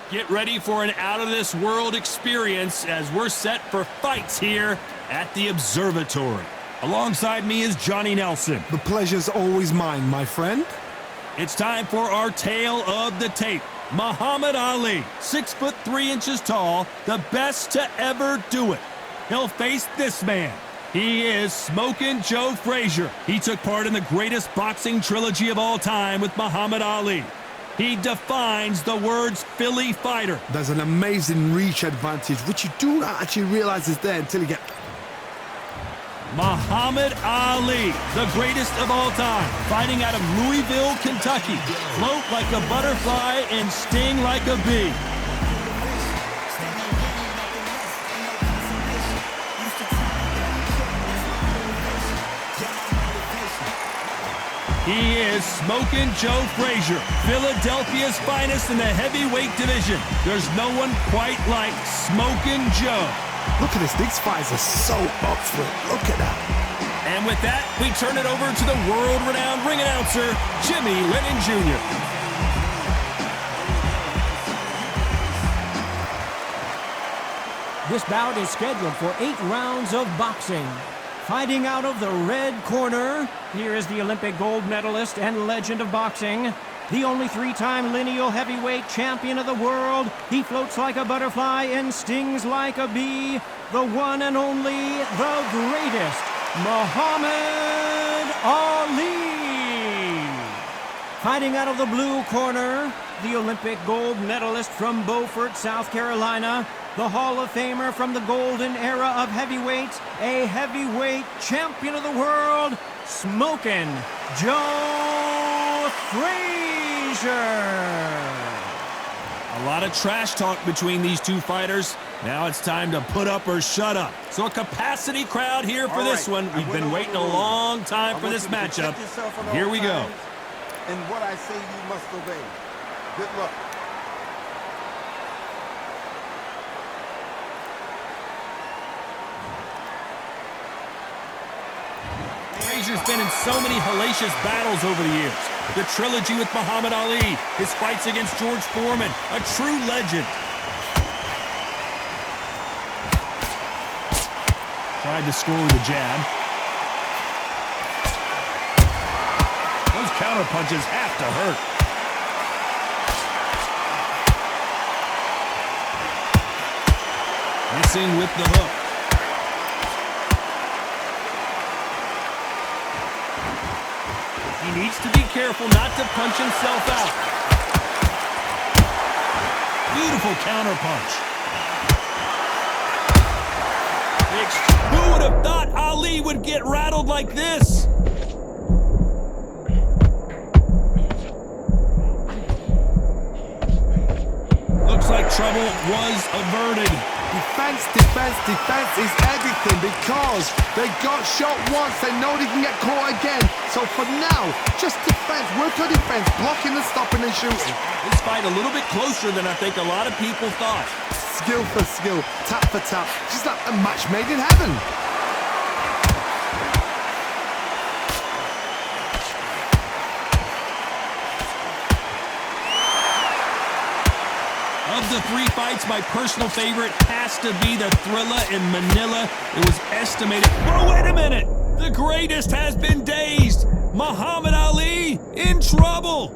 Get ready for an out-of-this-world experience as we're set for fights here at the Observatory. Alongside me is Johnny Nelson. The pleasure's always mine, my friend. It's time for our tale of the tape. Muhammad Ali, 6'3" tall, the best to ever do it. He'll face this man. He is Smokin' Joe Frazier. He took part in the greatest boxing trilogy of all time with Muhammad Ali. He defines the words Philly fighter. There's an amazing reach advantage, which you do not actually realize is there until you get... Muhammad Ali, the greatest of all time, fighting out of Louisville, Kentucky. Float like a butterfly and sting like a bee. He is Smokin' Joe Frazier, Philadelphia's finest in the heavyweight division. There's no one quite like Smokin' Joe. Look at this, these fighters are so up for it. Look at that. And with that, we turn it over to the world-renowned ring announcer, Jimmy Lennon Jr. This bout is scheduled for 8 rounds of boxing. Fighting out of the red corner, here is the Olympic gold medalist and legend of boxing, the only 3-time lineal heavyweight champion of the world. He floats like a butterfly and stings like a bee. The one and only, the greatest, Muhammad Ali. Fighting out of the blue corner, the Olympic gold medalist from Beaufort, South Carolina, the Hall of Famer from the golden era of heavyweights, a heavyweight champion of the world, Smokin' Joe Frazier. A lot of trash talk between these two fighters. Now it's time to put up or shut up. So a capacity crowd here for this one. We've been waiting a long time for this matchup. Here we go. And what I say you must obey. Good luck. Frazier's been in so many hellacious battles over the years. The trilogy with Muhammad Ali, his fights against George Foreman, a true legend. Tried to score with a jab. Those counter punches have to hurt. Missing with the hook. He needs to be careful not to punch himself out. Beautiful counter punch. Who would have thought Ali would get rattled like this? Looks like trouble was averted. Defense, defense, defense is everything because they got shot once. They know they can get caught again. So for now, just defense. Work on defense, blocking and stopping and shooting. This fight a little bit closer than I think a lot of people thought. Skill for skill, tap for tap. Just like a match made in heaven. Of the 3 fights, my personal favorite has to be the Thrilla in Manila. It was estimated... Whoa, wait a minute! The greatest has been dazed! Muhammad Ali in trouble!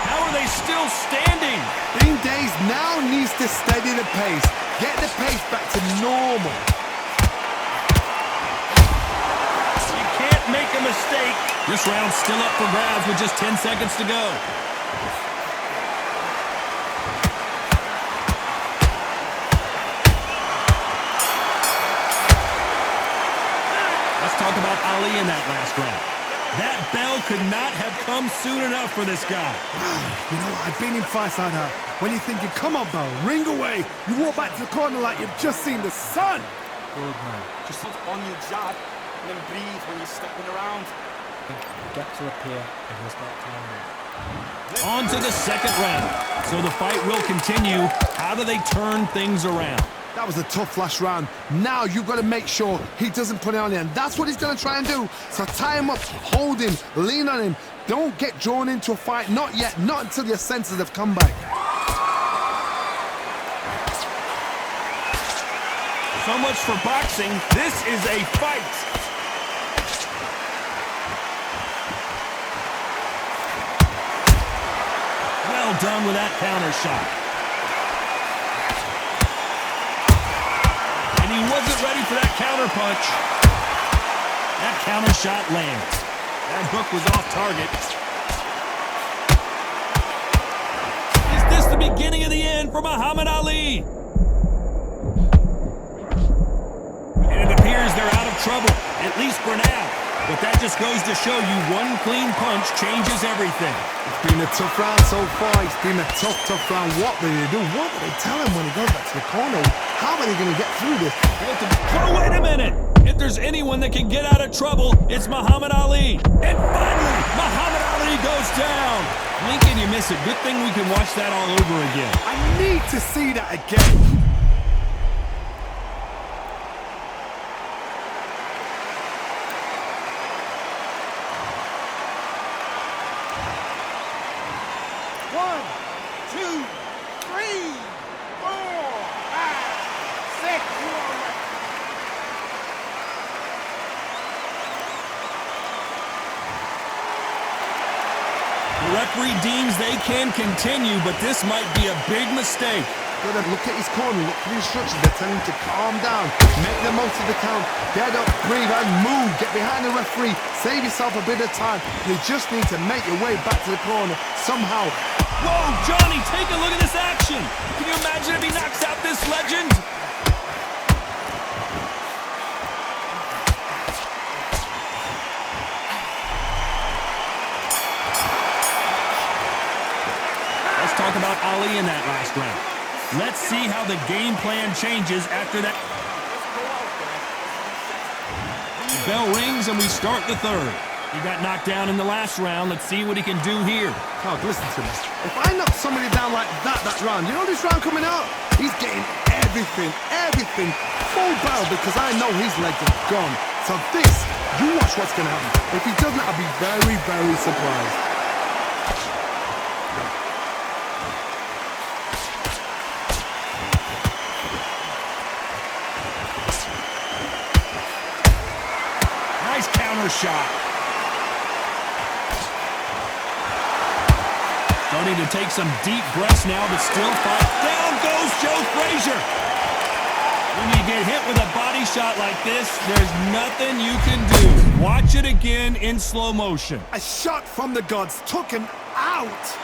How are they still standing? Being dazed now needs to steady the pace. Get the pace back to normal. You can't make a mistake. This round's still up for grabs with just 10 seconds to go. Let's talk about Ali in that last round. That bell could not have come soon enough for this guy. You know, I've been in fights like that. When you're thinking, come on, bell, ring away. You walk back to the corner like you've just seen the sun. Good man. Just look on your jab and then breathe when you're stepping around. Get to appear in his back corner. On to the second round. So the fight will continue. How do they turn things around? That was a tough last round. Now you've got to make sure he doesn't put it on you, and that's what he's going to try and do. So tie him up, hold him, lean on him. Don't get drawn into a fight. Not yet. Not until your senses have come back. So much for boxing. This is a fight. Well done with that counter shot. And he wasn't ready for that counter punch. That counter shot lands. That hook was off target. Is this the beginning of the end for Muhammad Ali? And it appears they're out of trouble, at least for now. But that just goes to show you one clean punch changes everything. It's been a tough round so far. It's been a tough round. What will they do? What will they tell him when he goes back to the corner? How are they going to get through this? Oh, wait a minute. If there's anyone that can get out of trouble, it's Muhammad Ali. And finally, Muhammad Ali goes down. Lincoln, you miss it. Good thing we can watch that all over again. I need to see that again. The referee deems they can continue, but this might be a big mistake. Gotta look at his corner, look for the instructions. They're telling him to calm down, make the most of the count, get up, breathe, and move. Get behind the referee, save yourself a bit of time. You just need to make your way back to the corner somehow. Whoa, Johnny, take a look at this action. Can you imagine if he knocks out this legend? Talk about Ali in that last round. Let's see how the game plan changes after that. The bell rings and we start the third. He got knocked down in the last round. Let's see what he can do here. Clark, listen to me. If I knock somebody down like that round, you know this round coming out? He's getting everything full barrel because I know his legs are gone. So this, you watch what's going to happen. If he doesn't, I'll be very, very surprised. Shot. Starting to take some deep breaths now, but still fight. Down goes Joe Frazier. When you get hit with a body shot like this, there's nothing you can do. Watch it again in slow motion. A shot from the gods took him out.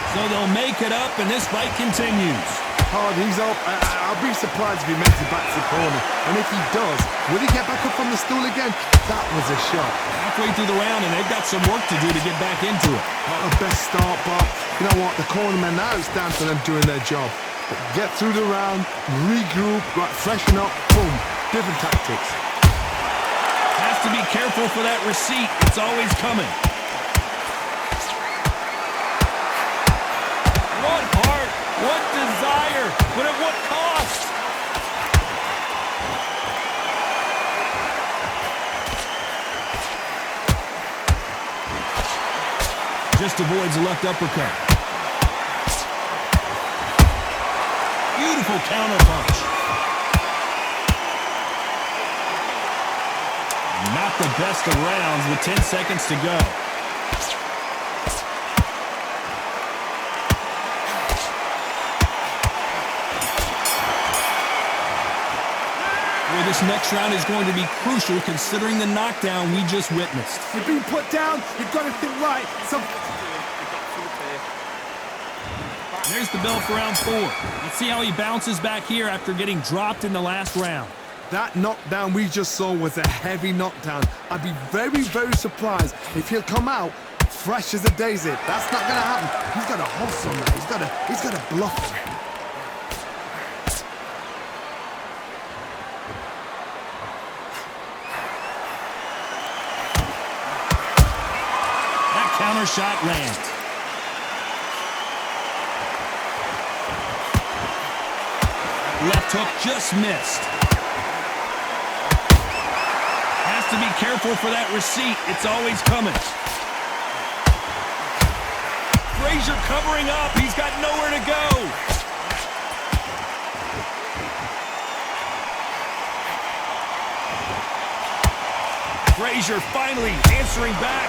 So they'll make it up, and this fight continues. Hard, he's up. I'll be surprised if he makes it back to the corner. And if he does, will he get back up from the stool again? That was a shot. Halfway through the round, and they've got some work to do to get back into it. Not the best start, but you know what? The cornermen, now it's down to them doing their job. But get through the round, regroup, right, freshen up, boom. Different tactics. Has to be careful for that receipt. It's always coming. What heart, what desire, but at what cost? Just avoids a left uppercut. Beautiful counter punch. Not the best of rounds with 10 seconds to go. This next round is going to be crucial considering the knockdown we just witnessed. You've been put down, you've got to think right. There's the bell for round 4. Let's see how he bounces back here after getting dropped in the last round. That knockdown we just saw was a heavy knockdown. I'd be very, very surprised if he'll come out fresh as a daisy. That's not gonna happen. He's got a hustle now. He's got a bluff. That counter shot lands. Left hook just missed. Has to be careful for that receipt. It's always coming. Frazier covering up. He's got nowhere to go. Frazier finally answering back.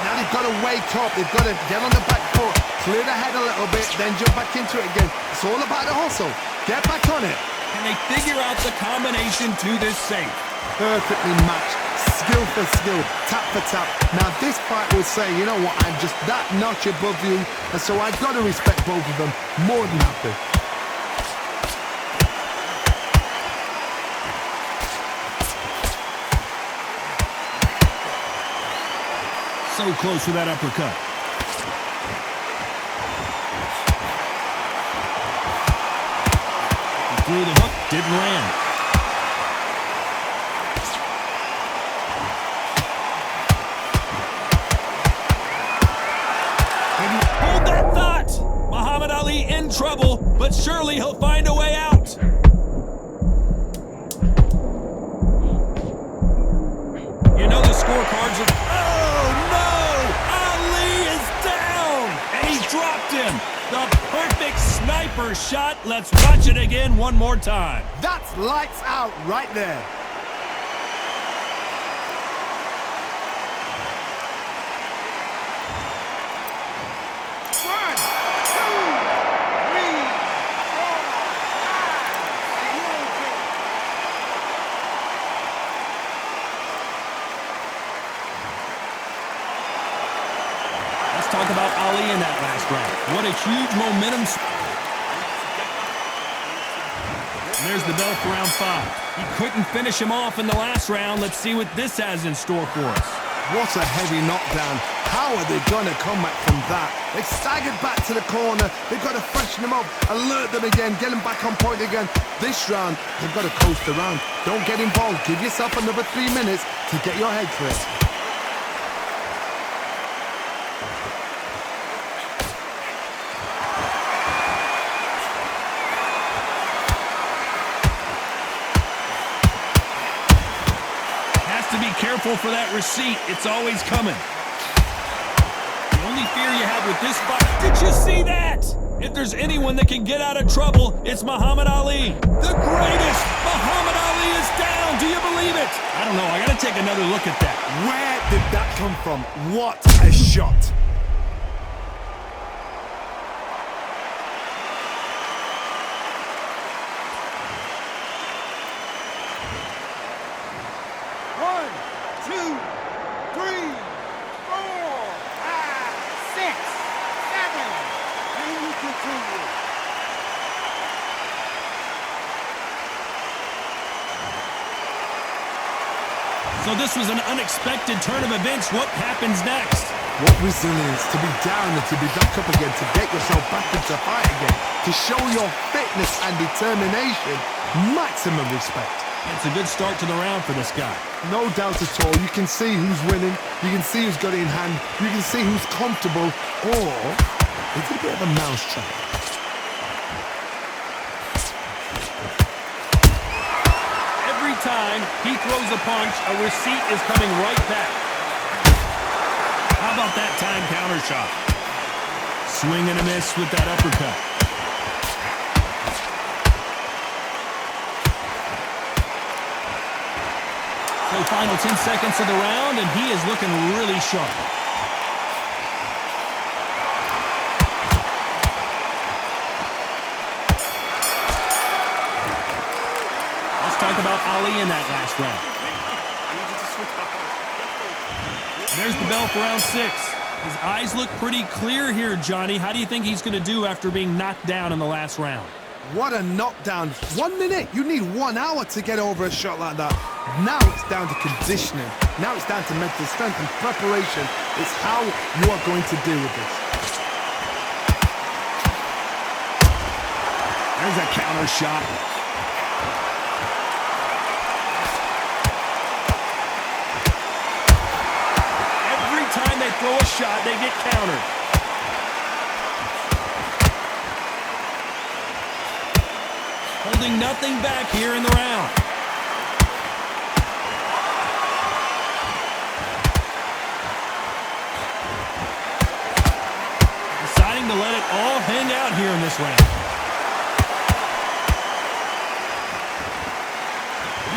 Now they've got to wake up. They've got to get on the back foot, clear the head a little bit, then jump back into it again. It's all about the hustle. Get back on it. Can they figure out the combination to this safe? Perfectly matched. Skill for skill. Tap for tap. Now this fight will say, you know what, I'm just that notch above you. And so I've got to respect both of them. More than happy. So close with that uppercut. He threw the hook, didn't land. Hold that thought! Muhammad Ali in trouble, but surely he'll find a way out. You know the scorecards are... Oh, no! Ali is down! And he dropped him! The perfect sniper shot. Let's watch it again one more time. That's lights out right there. Talk about Ali in that last round. What a huge momentum. And there's the bell for round 5. He couldn't finish him off in the last round. Let's see what this has in store for us. What a heavy knockdown. How are they going to come back from that? They've staggered back to the corner. They've got to freshen them up, alert them again, get them back on point again. This round, they've got to coast around. Don't get involved. Give yourself another 3 minutes to get your head clear. To be careful for that receipt. It's always coming. The only fear you have with this fight... Did you see that? If there's anyone that can get out of trouble, it's Muhammad Ali. The greatest! Muhammad Ali is down. Do you believe it? I don't know. I got to take another look at that. Where did that come from? What a shot. So this was an unexpected turn of events. What happens next? What resilience to be down and to be back up again, to get yourself back into fight again, to show your fitness and determination. Maximum respect. It's a good start to the round for this guy. No doubt at all. You can see who's winning. You can see who's got it in hand. You can see who's comfortable. Or it's a bit of a mousetrap. Every time he throws a punch, a receipt is coming right back. How about that time counter shot? Swing and a miss with that uppercut. So final 10 seconds of the round, and he is looking really sharp. Let's talk about Ali in that last round. There's the bell for round 6. His eyes look pretty clear here, Johnny. How do you think he's going to do after being knocked down in the last round? What a knockdown. 1 minute. You need 1 hour to get over a shot like that. Now it's down to conditioning. Now it's down to mental strength and preparation. It's how you are going to deal with this. There's a counter shot. Every time they throw a shot, they get countered. Holding nothing back here in the round. Deciding to let it all hang out here in this round.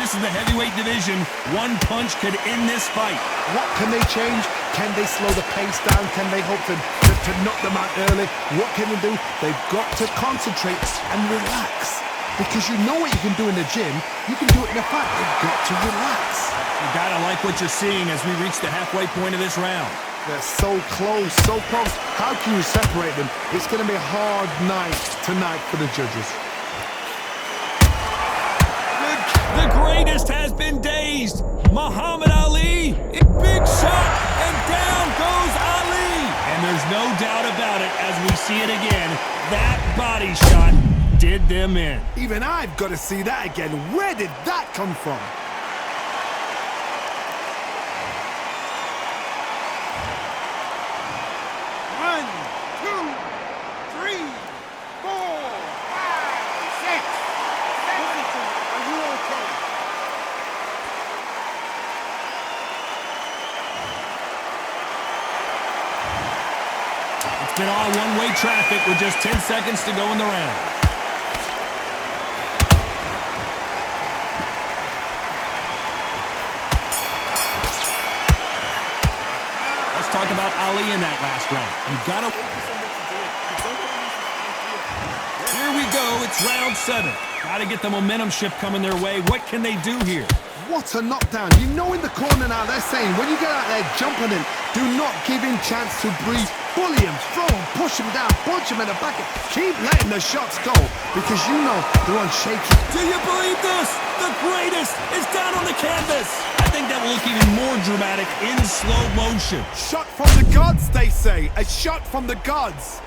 This is the heavyweight division. One punch could end this fight. What can they change? Can they slow the pace down? Can they hope to knock them out early? What can they do? They've got to concentrate and relax. Because you know what you can do in the gym, you can do it in the fight. You've got to relax. You gotta like what you're seeing as we reach the halfway point of this round. They're so close, so close. How can you separate them? It's going to be a hard night tonight for the judges. The greatest has been dazed. Muhammad Ali, big shot, and down goes Ali. And there's no doubt about it as we see it again. That body shot did them in. Even I've got to see that again. Where did that come from? One, two, three, four, five, six, seven. Are you okay? It's been all one-way traffic with just 10 seconds to go in the round. Talk about Ali in that last round. You gotta... Here we go. It's round 7. Gotta get the momentum shift coming their way. What can they do here? What a knockdown. You know in the corner now they're saying, when you get out there jumping in, do not give him chance to breathe. Bully him, throw him, push him down, punch him in the back. Keep letting the shots go because you know they're on shaky. Do you believe this? The greatest is down on the canvas. I think that will look even more dramatic in slow motion. Shot from the gods, they say. A shot from the gods.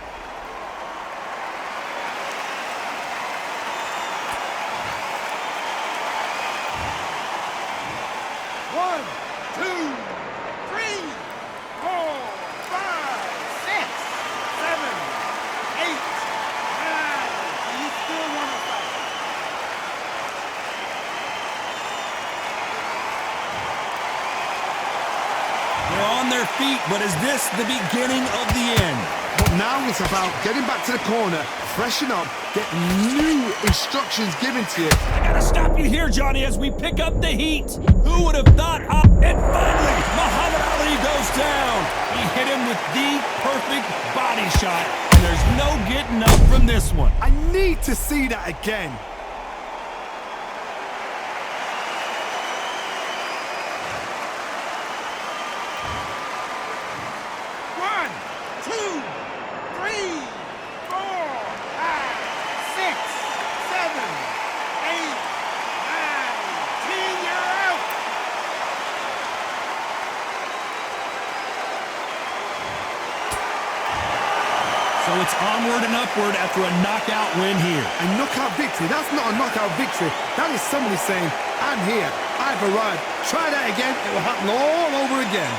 One, two, three, four, five, six, seven, eight, nine. Do you still want to fight? They're on their feet, but is this the beginning of the end? But now it's about getting back to the corner, freshen up, get new instructions given to you. I gotta stop you here, Johnny, as we pick up the heat. Who would have thought? And finally, Muhammad Ali goes down. He hit him with the perfect body shot, and there's no getting up from this one. I need to see that again. One, two, three, four, five, six, seven, eight, nine, 10. You're out. So it's onward and upward after a knockout win here. A knockout victory? That's not a knockout victory. That is somebody saying, I'm here, I've arrived. Try that again, it will happen all over again.